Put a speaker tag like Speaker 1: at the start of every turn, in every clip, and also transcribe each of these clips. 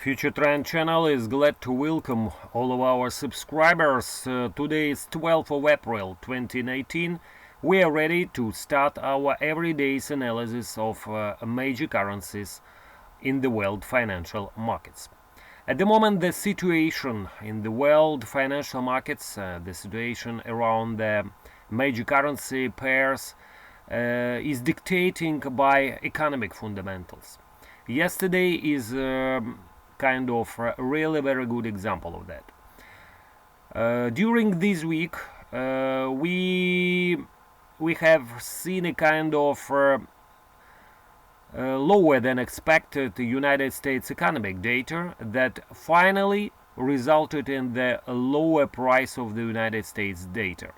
Speaker 1: FutureTrend channel is glad to welcome all of our subscribers. Today is 12th of April 2019. We are ready to start our everyday analysis of major currencies in the world financial markets. At the moment, the situation in the world financial markets, the situation around the major currency pairs is dictating by economic fundamentals. Yesterday is kind of a really very good example of that. During this week, we have seen a kind of lower than expected United States economic data that finally resulted in the lower price of the United States data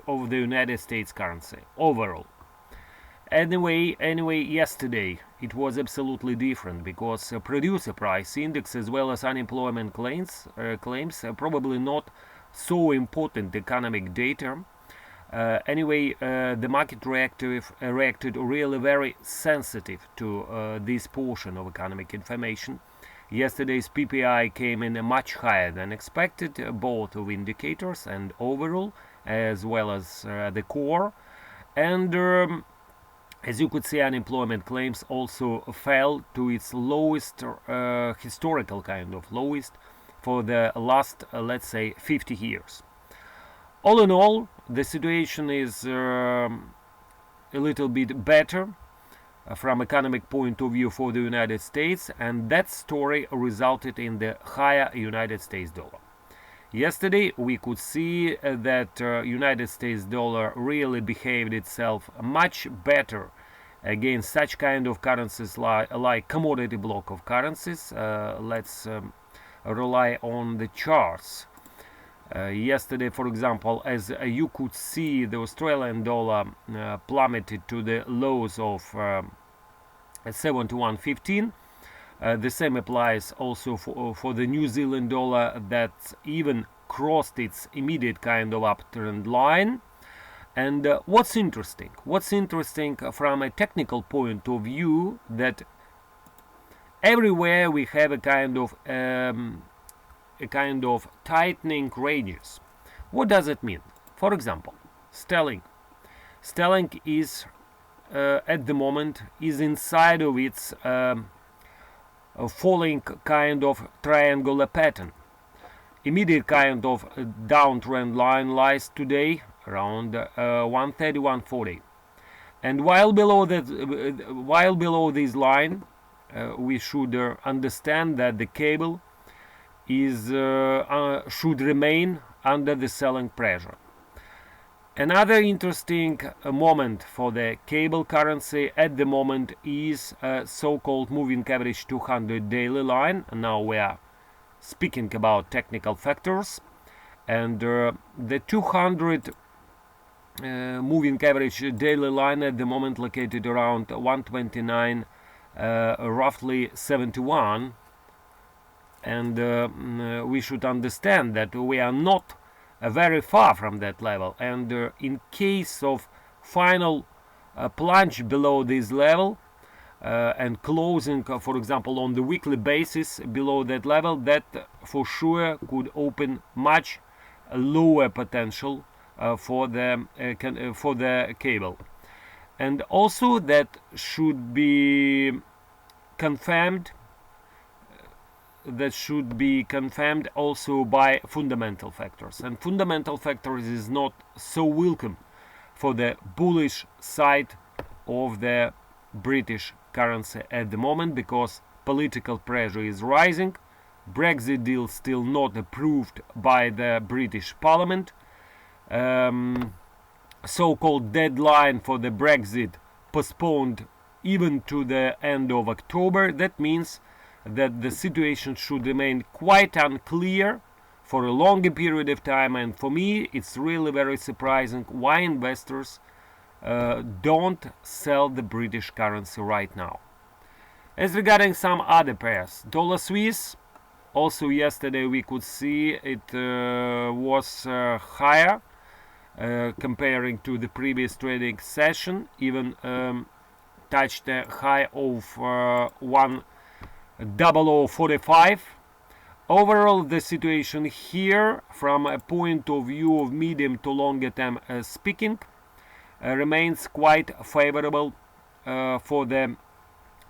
Speaker 1: of the United States currency overall. Anyway, yesterday it was absolutely different because producer price index as well as unemployment claims are probably not so important economic data. The market reacted really very sensitive to this portion of economic information. Yesterday's PPI came in much higher than expected, both of indicators and overall, as well as the core. And as you could see, unemployment claims also fell to its lowest, historical kind of lowest, for the last, let's say, 50 years. All in all, the situation is a little bit better from economic point of view for the United States, and that story resulted in the higher United States dollar. Yesterday we could see that United States dollar really behaved itself much better against such kind of currencies like commodity block of currencies. Let's rely on the charts. Yesterday, for example, as you could see, the Australian dollar plummeted to the lows of 71.15. The same applies also for the New Zealand dollar that even crossed its immediate kind of uptrend line. And what's interesting from a technical point of view, that everywhere we have a kind of tightening ranges. What does it mean? For example, sterling is at the moment is inside of its falling kind of triangular pattern. Immediate kind of downtrend line lies today around 130-140, and while below this line, we should understand that the cable is should remain under the selling pressure. Another interesting moment for the cable currency at the moment is so-called moving average 200 daily line. Now we are speaking about technical factors, and the 200 moving average daily line at the moment located around 129, roughly 71, and we should understand that we are not very far from that level, and in case of final plunge below this level and closing, for example, on the weekly basis below that level, that for sure could open much lower potential for the cable. And also that should be confirmed also by fundamental factors, and fundamental factors is not so welcome for the bullish side of the British currency at the moment, because political pressure is rising. Brexit deal still not approved by the British Parliament. So-called deadline for the Brexit postponed even to the end of October. That means that the situation should remain quite unclear for a longer period of time, and for me it's really very surprising why investors don't sell the British currency right now. As regarding some other pairs, dollar Swiss, also yesterday we could see it was higher comparing to the previous trading session, even touched a high of 0045. Overall, the situation here, from a point of view of medium to longer term speaking, remains quite favorable for the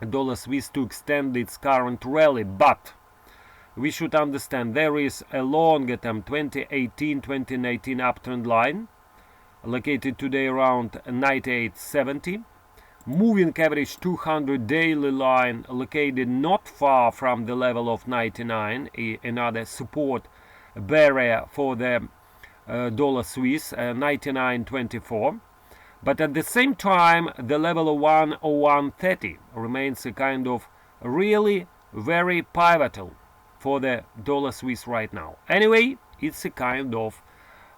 Speaker 1: dollar Swiss to extend its current rally, but we should understand there is a longer term 2018-2019 uptrend line located today around 98.70, moving average 200 daily line located not far from the level of 99, another support barrier for the dollar Swiss, 99.24. But at the same time, the level of 101.30 remains a kind of really very pivotal for the dollar Swiss right now. Anyway, it's a kind of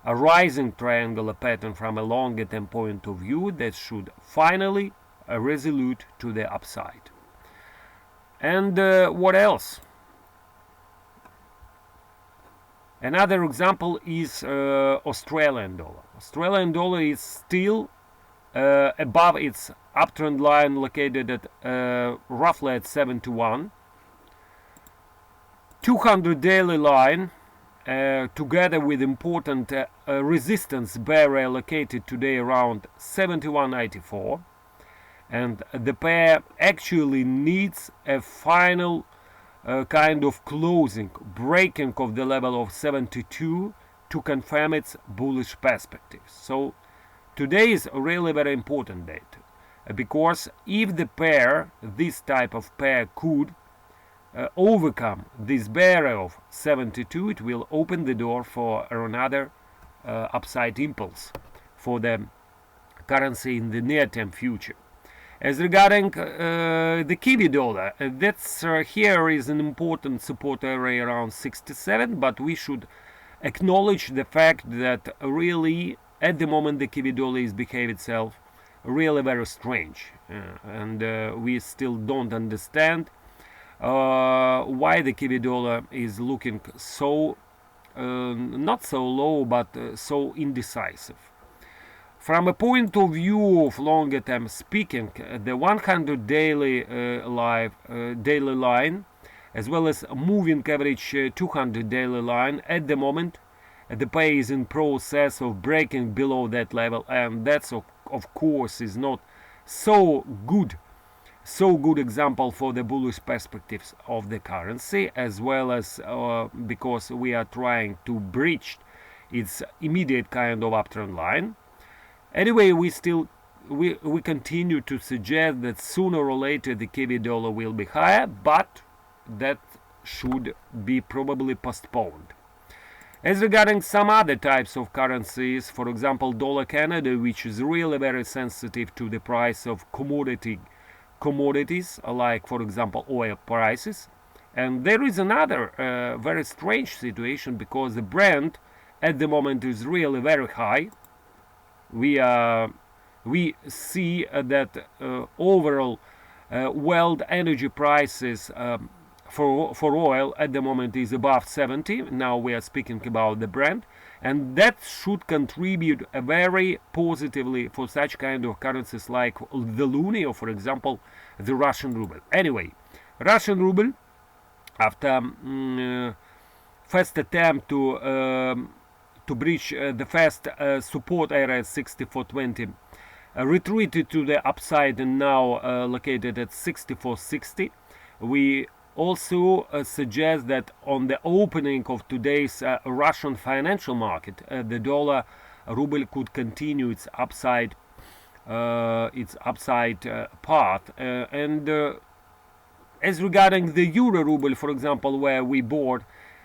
Speaker 1: a rising triangular pattern from a longer term point of view that should finally resolute to the upside. And what else? Another example is Australian dollar. Australian dollar is still above its uptrend line located at roughly at 71. 200 daily line together with important resistance barrier located today around 71.94, and the pair actually needs a final kind of closing, breaking of the level of 72 to confirm its bullish perspectives. So today is a really very important date, because if the pair, this type of pair, could overcome this barrier of 72, it will open the door for another upside impulse for the currency in the near-term future. As regarding the Kiwi dollar, that's here is an important support area around 67, but we should acknowledge the fact that really at the moment the Kiwi dollar is behaving itself really very strange, and we still don't understand why the Kiwi dollar is looking so not so low but so indecisive. From a point of view of longer term speaking, the 100 daily daily line as well as moving average 200 daily line at the moment the pair is in process of breaking below that level, and that's of course is not so good example for the bullish perspectives of the currency, as well as because we are trying to breach its immediate kind of uptrend line. Anyway, we continue to suggest that sooner or later the Kiwi dollar will be higher, but that should be probably postponed. As regarding some other types of currencies, for example dollar Canada, which is really very sensitive to the price of commodities like, for example, oil prices. And there is another very strange situation, because the Brent at the moment is really very high. We see that overall world energy prices for oil at the moment is above 70. Now we are speaking about the Brent, and that should contribute very positively for such kind of currencies like the loonie or, for example, the Russian ruble. Anyway, Russian ruble, after first attempt to breach the first support area at 64.20, retreated to the upside and now located at 64.60. We also suggest that on the opening of today's Russian financial market, the dollar ruble could continue its upside path. And as regarding the euro ruble, for example, where we bought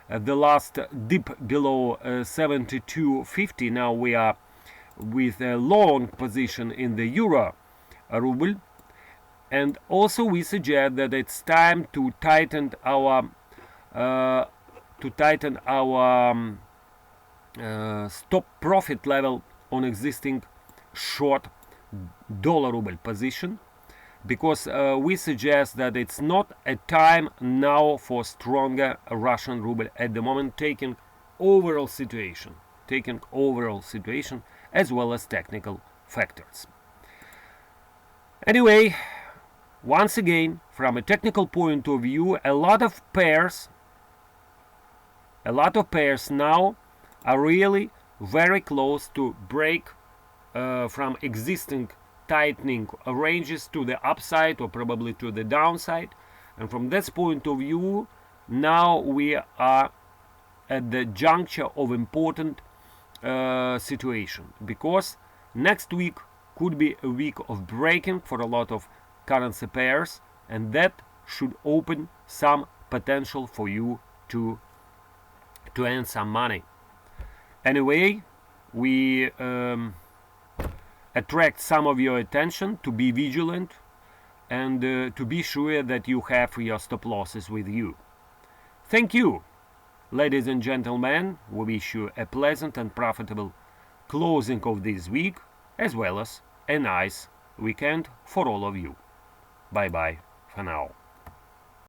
Speaker 1: the last dip below 72.50, now we are with a long position in the euro ruble. And also we suggest that it's time to tighten our stop profit level on existing short dollar ruble position, because we suggest that it's not a time now for stronger Russian ruble at the moment, taking overall situation as well as technical factors. Anyway, once again, from a technical point of view, a lot of pairs now are really very close to break from existing tightening ranges to the upside or probably to the downside. And from this point of view, now we are at the juncture of important situation, because next week could be a week of breaking for a lot of currency pairs, and that should open some potential for you to earn some money. Anyway, we attract some of your attention to be vigilant and to be sure that you have your stop losses with you. Thank you, ladies and gentlemen. We wish you a pleasant and profitable closing of this week, as well as a nice weekend for all of you. Bye bye for now.